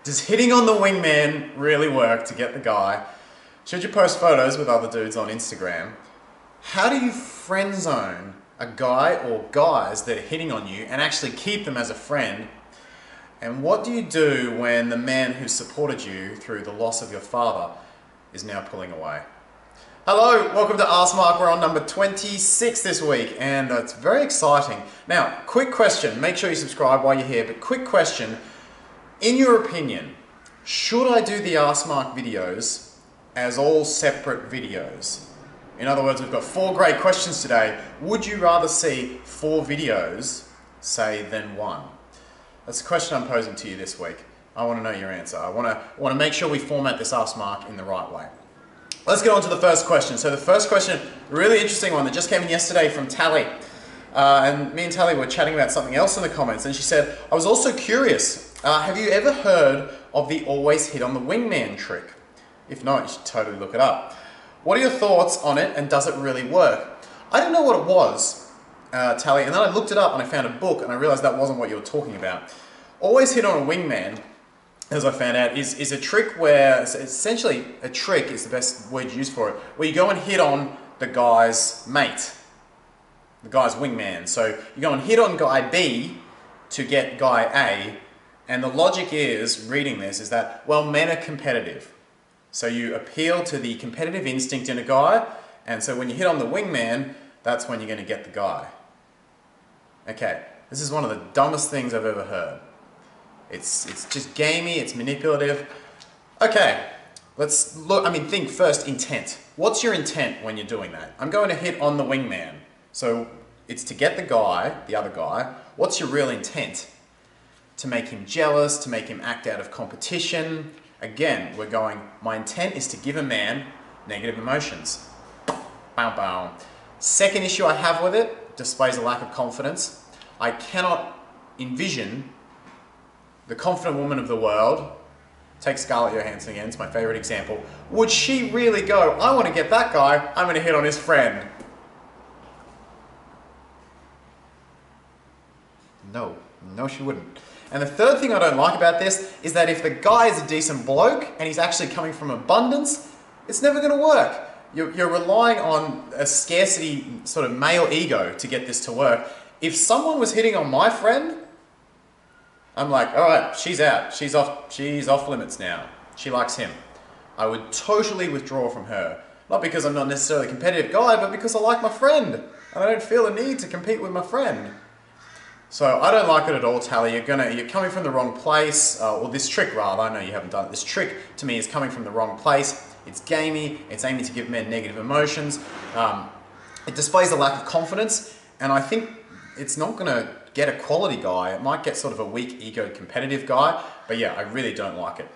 Does hitting on the wingman really work to get the guy? Should you post photos with other dudes on Instagram? How do you friend zone a guy or guys that are hitting on you and actually keep them as a friend? And what do you do when the man who supported you through the loss of your father is now pulling away? Hello, welcome to Ask Mark. We're on number 26 this week and it's very exciting. Now, quick question, make sure you subscribe while you're here, but quick question. In your opinion, should I do the Ask Mark videos as all separate videos? In other words, we've got 4 great questions today. Would you rather see 4 videos, say, than 1? That's the question I'm posing to you this week. I want to know your answer. I want to make sure we format this Ask Mark in the right way. Let's get on to the first question. So the first question, a really interesting one that just came in yesterday from Tally. And me and Tally were chatting about something else in the comments, and she said, I was also curious, have you ever heard of the always hit on the wingman trick? If not, you should totally look it up. What are your thoughts on it, and does it really work? I didn't know what it was, Tally, and then I looked it up and I found a book and I realized that wasn't what you were talking about. Always hit on a wingman, as I found out, is a trick where, essentially a trick is the best word used for it, where you go and hit on the guy's mate, the guy's wingman. So you go and hit on guy B to get guy A, and the logic is, reading this, is that, well, men are competitive. So you appeal to the competitive instinct in a guy, and so when you hit on the wingman, that's when you're going to get the guy. Okay, this is one of the dumbest things I've ever heard. It's just gamey, it's manipulative. Okay, let's look, think first, intent. What's your intent when you're doing that? I'm going to hit on the wingman. So it's to get the guy, the other guy. What's your real intent? To make him jealous, to make him act out of competition. Again, we're going, my intent is to give a man negative emotions. Bow bow. Second issue I have with it, displays a lack of confidence. I cannot envision the confident woman of the world, take Scarlett Johansson again, it's my favorite example, would she really go, I want to get that guy, I'm going to hit on his friend? No, she wouldn't. And the third thing I don't like about this is that if the guy is a decent bloke and he's actually coming from abundance, it's never going to work. You're relying on a scarcity sort of male ego to get this to work. If someone was hitting on my friend, I'm like, all right, she's out. She's off limits now. She likes him. I would totally withdraw from her. Not because I'm not necessarily a competitive guy, but because I like my friend. And I don't feel a need to compete with my friend. So I don't like it at all, Tally. You're coming from the wrong place, or this trick rather, I know you haven't done it. This trick to me is coming from the wrong place. It's gamey, it's aiming to give men negative emotions. It displays a lack of confidence, and I think it's not gonna get a quality guy. It might get sort of a weak ego competitive guy, but yeah, I really don't like it.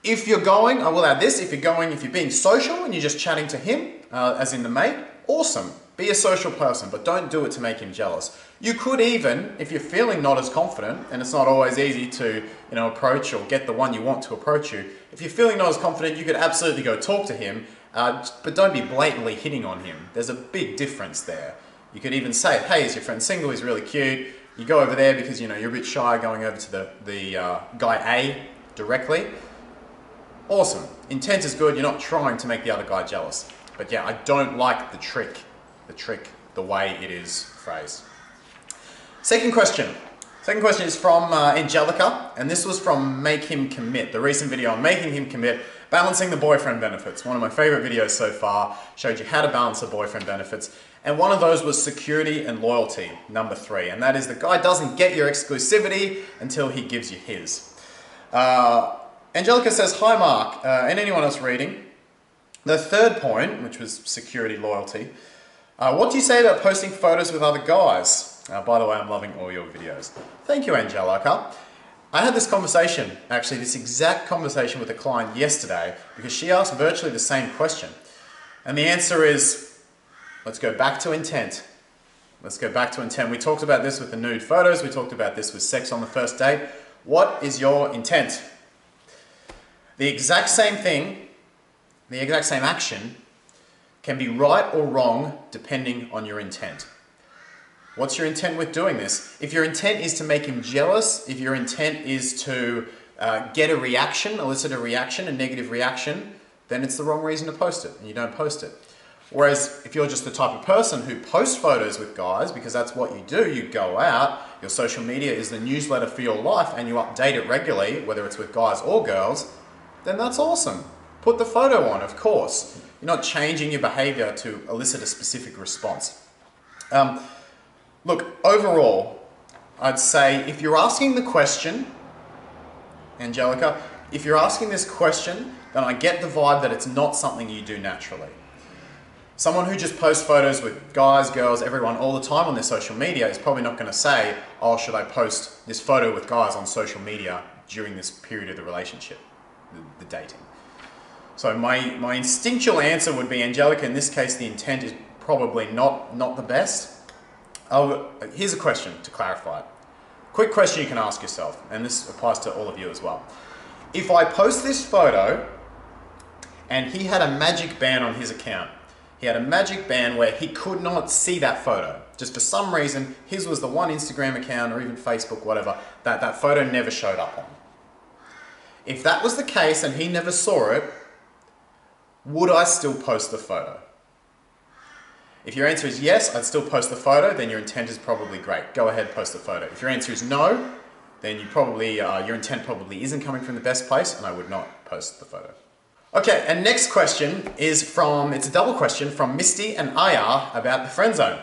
If you're going, I will add this, if you're being social and you're just chatting to him, as in the mate, awesome. Be a social person, but don't do it to make him jealous. You could even, if you're feeling not as confident, and it's not always easy to approach or get the one you want to approach you, if you're feeling not as confident, you could absolutely go talk to him, but don't be blatantly hitting on him. There's a big difference there. You could even say, hey, is your friend single? He's really cute. You go over there because you're a bit shy going over to the guy A directly. Awesome. Intent is good. You're not trying to make the other guy jealous. But yeah, I don't like the trick, the way it is phrased. Second question. Second question is from Angelica, and this was from Make Him Commit, the recent video on Making Him Commit, balancing the boyfriend benefits. One of my favorite videos so far, showed you how to balance the boyfriend benefits. And one of those was security and loyalty, number 3. And that is the guy doesn't get your exclusivity until he gives you his. Angelica says, hi Mark, and anyone else reading? The third point, which was security, loyalty, what do you say about posting photos with other guys? By the way, I'm loving all your videos. Thank you, Angelica. I had this conversation, actually this exact conversation with a client yesterday because she asked virtually the same question. And the answer is, let's go back to intent. Let's go back to intent. We talked about this with the nude photos. We talked about this with sex on the first date. What is your intent? The exact same thing, the exact same action can be right or wrong depending on your intent. What's your intent with doing this? If your intent is to make him jealous, if your intent is to get a reaction, elicit a reaction, a negative reaction, then it's the wrong reason to post it, and you don't post it. Whereas if you're just the type of person who posts photos with guys, because that's what you do, you go out, your social media is the newsletter for your life, and you update it regularly, whether it's with guys or girls, then that's awesome. Put the photo on, of course. You're not changing your behavior to elicit a specific response. Look, overall, I'd say if you're asking the question, Angelica, if you're asking this question, then I get the vibe that it's not something you do naturally. Someone who just posts photos with guys, girls, everyone all the time on their social media is probably not going to say, oh, should I post this photo with guys on social media during this period of the relationship, the dating. So my instinctual answer would be, Angelica, in this case, the intent is probably not the best. Here's a question to clarify it. Quick question you can ask yourself, and this applies to all of you as well. If I post this photo and he had a magic band on his account, he had a magic band where he could not see that photo. Just for some reason, his was the one Instagram account or even Facebook, whatever, that photo never showed up on. If that was the case and he never saw it, would I still post the photo? If your answer is yes, I'd still post the photo, then your intent is probably great. Go ahead, post the photo. If your answer is no, then your intent probably isn't coming from the best place, and I would not post the photo. Okay, and next question is it's a double question from Misty and IR about the friend zone.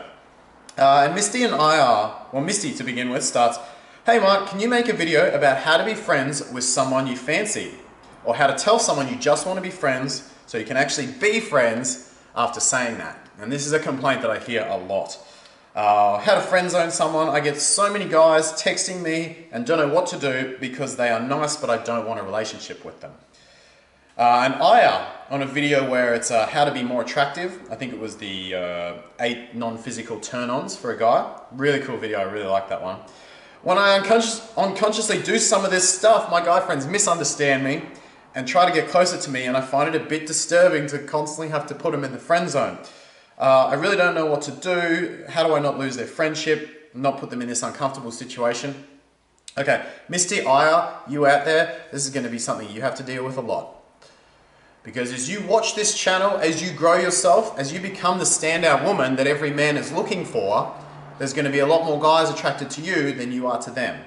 And Misty and IR, well, Misty to begin with starts, hey Mark, can you make a video about how to be friends with someone you fancy? Or how to tell someone you just want to be friends so you can actually be friends after saying that? And this is a complaint that I hear a lot. How to friend zone someone. I get so many guys texting me and don't know what to do because they are nice but I don't want a relationship with them. And Aya, on a video where it's how to be more attractive, I think it was the 8 non-physical turn-ons for a guy. Really cool video, I really like that one. When I unconsciously do some of this stuff, my guy friends misunderstand me and try to get closer to me, and I find it a bit disturbing to constantly have to put them in the friend zone. I really don't know what to do. How do I not lose their friendship, not put them in this uncomfortable situation? Okay, Misty, Aya, you out there, this is going to be something you have to deal with a lot. Because as you watch this channel, as you grow yourself, as you become the standout woman that every man is looking for, there's going to be a lot more guys attracted to you than you are to them.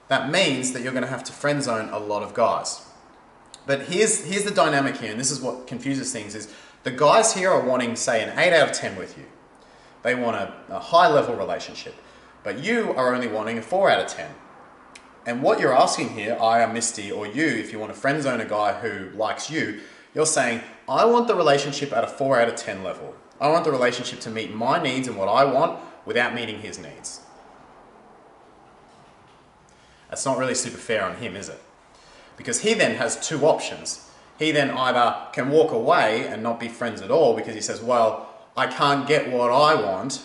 That means that you're going to have to friend zone a lot of guys. But here's the dynamic here, and this is what confuses things, is the guys here are wanting, say, an 8 out of 10 with you. They want a high-level relationship. But you are only wanting a 4 out of 10. And what you're asking here, I am Misty, or you, if you want to friend zone a guy who likes you, you're saying, I want the relationship at a 4 out of 10 level. I want the relationship to meet my needs and what I want without meeting his needs. That's not really super fair on him, is it? Because he then has 2 options. He then either can walk away and not be friends at all because he says, well, I can't get what I want,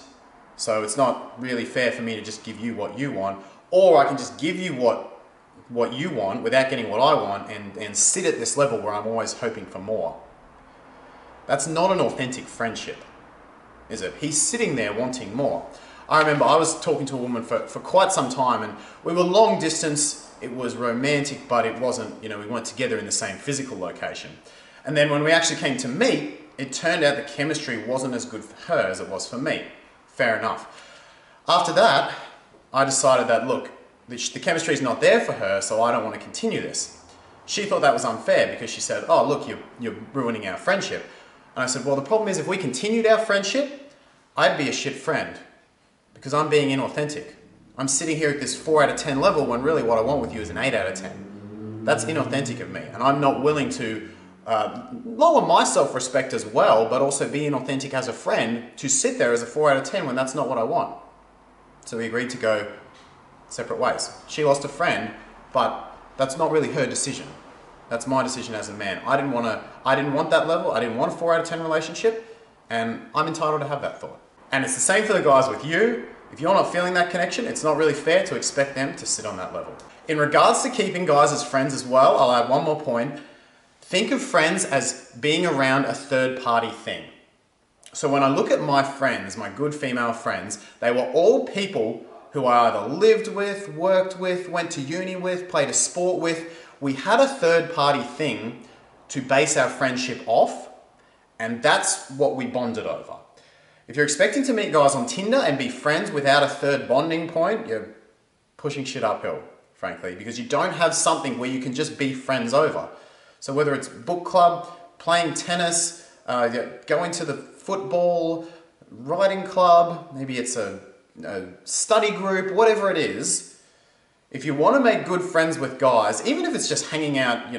so it's not really fair for me to just give you what you want. Or I can just give you what you want without getting what I want and sit at this level where I'm always hoping for more. That's not an authentic friendship, is it? He's sitting there wanting more. I remember I was talking to a woman for quite some time, and we were long distance. It was romantic, but it wasn't, we weren't together in the same physical location. And then when we actually came to meet, it turned out the chemistry wasn't as good for her as it was for me. Fair enough. After that, I decided that, look, the chemistry is not there for her, so I don't want to continue this. She thought that was unfair because she said, oh, look, you're ruining our friendship. And I said, well, the problem is if we continued our friendship, I'd be a shit friend because I'm being inauthentic. I'm sitting here at this 4 out of 10 level when really what I want with you is an 8 out of 10. That's inauthentic of me, and I'm not willing to lower my self-respect as well, but also be inauthentic as a friend to sit there as a 4 out of 10 when that's not what I want. So we agreed to go separate ways. She lost a friend, but that's not really her decision. That's my decision as a man. I didn't want that level. I didn't want a 4 out of 10 relationship, and I'm entitled to have that thought. And it's the same for the guys with you. If you're not feeling that connection, it's not really fair to expect them to sit on that level. In regards to keeping guys as friends as well, I'll add one more point. Think of friends as being around a third-party thing. So when I look at my friends, my good female friends, they were all people who I either lived with, worked with, went to uni with, played a sport with. We had a third party thing to base our friendship off, and that's what we bonded over. If you're expecting to meet guys on Tinder and be friends without a third bonding point, you're pushing shit uphill, frankly, because you don't have something where you can just be friends over. So whether it's book club, playing tennis, going to the football, writing club, maybe it's a study group, whatever it is, if you want to make good friends with guys, even if it's just hanging out,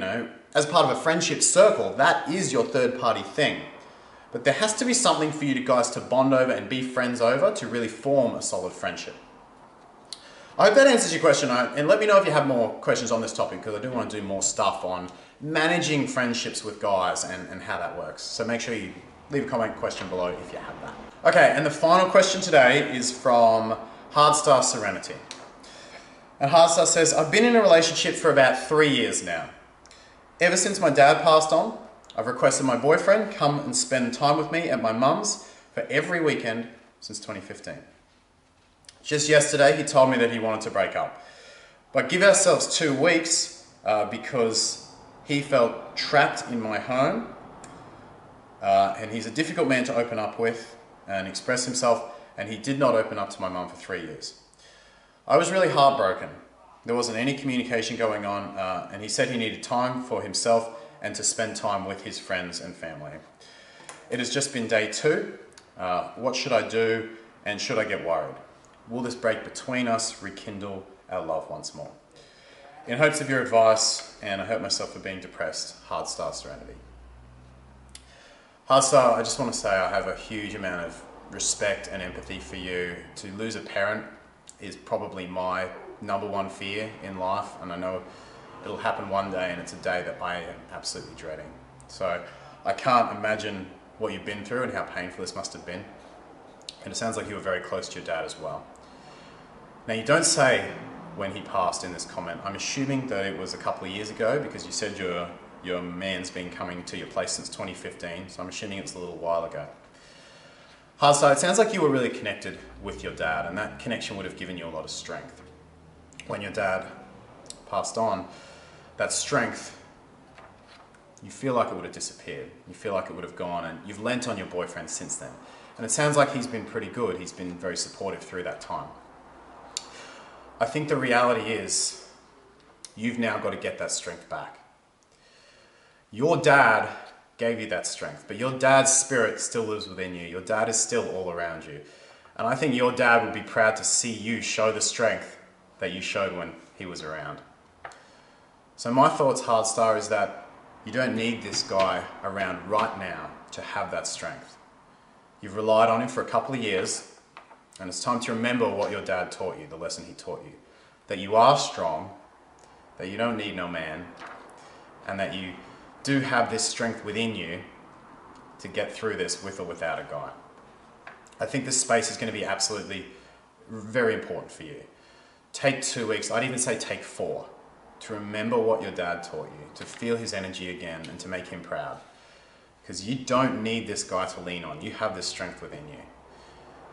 as part of a friendship circle, that is your third party thing. But there has to be something for you guys to bond over and be friends over to really form a solid friendship. I hope that answers your question, and let me know if you have more questions on this topic, because I do want to do more stuff on managing friendships with guys and how that works. So make sure you leave a comment question below if you have that. Okay, and the final question today is from Hardstyle Serenity. And Hardstyle says, I've been in a relationship for about 3 years now. Ever since my dad passed on, I've requested my boyfriend come and spend time with me at my mum's for every weekend since 2015. Just yesterday, he told me that he wanted to break up. But give ourselves 2 weeks because he felt trapped in my home. And he's a difficult man to open up with and express himself, and he did not open up to my mum for 3 years. I was really heartbroken. There wasn't any communication going on, and he said he needed time for himself and to spend time with his friends and family. It has just been day 2. What should I do, and should I get worried? Will this break between us rekindle our love once more? In hopes of your advice, and I hurt myself for being depressed, Hardstyle Serenity. Hardstyle, I just want to say I have a huge amount of respect and empathy for you. To lose a parent is probably my #1 fear in life, and I know it'll happen one day, and it's a day that I am absolutely dreading. So I can't imagine what you've been through and how painful this must have been. And it sounds like you were very close to your dad as well. Now, you don't say when he passed in this comment. I'm assuming that it was a couple of years ago, because you said your man's been coming to your place since 2015, so I'm assuming it's a little while ago. Hardstyle, it sounds like you were really connected with your dad, and that connection would have given you a lot of strength. When your dad passed on, that strength, you feel like it would have disappeared. You feel like it would have gone, and you've lent on your boyfriend since then. And it sounds like he's been pretty good. He's been very supportive through that time. I think the reality is you've now got to get that strength back. Your dad gave you that strength, but your dad's spirit still lives within you. Your dad is still all around you. And I think your dad would be proud to see you show the strength that you showed when he was around. So my thoughts, Hardstar, is that you don't need this guy around right now to have that strength. You've relied on him for a couple of years, and it's time to remember what your dad taught you, the lesson he taught you. That you are strong, that you don't need no man, and that you do have this strength within you to get through this with or without a guy. I think this space is going to be absolutely very important for you. Take 2 weeks, I'd even say take 4, to remember what your dad taught you, to feel his energy again and to make him proud. Because you don't need this guy to lean on, you have this strength within you.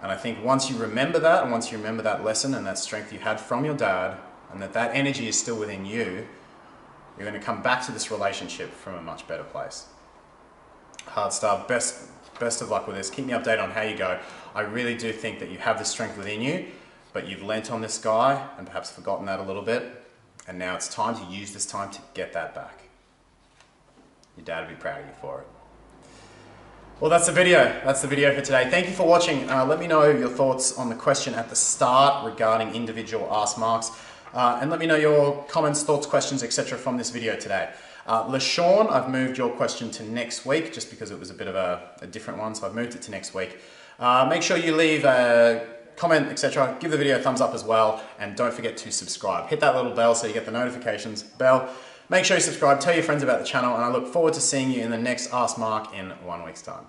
And I think once you remember that, and once you remember that lesson and that strength you had from your dad, and that energy is still within you, you're going to come back to this relationship from a much better place. Hardstyle, best of luck with this. Keep me updated on how you go. I really do think that you have the strength within you, but you've lent on this guy and perhaps forgotten that a little bit. And now it's time to use this time to get that back. Your dad will be proud of you for it. Well, that's the video. That's the video for today. Thank you for watching. Let me know your thoughts on the question at the start regarding individual ask marks. And let me know your comments, thoughts, questions, etc. from this video today. LaShawn, I've moved your question to next week just because it was a bit of a different one, so I've moved it to next week. Make sure you leave a comment, etc. Give the video a thumbs up as well, and don't forget to subscribe. Hit that little bell so you get the notifications bell. Make sure you subscribe, tell your friends about the channel, and I look forward to seeing you in the next Ask Mark in 1 week's time.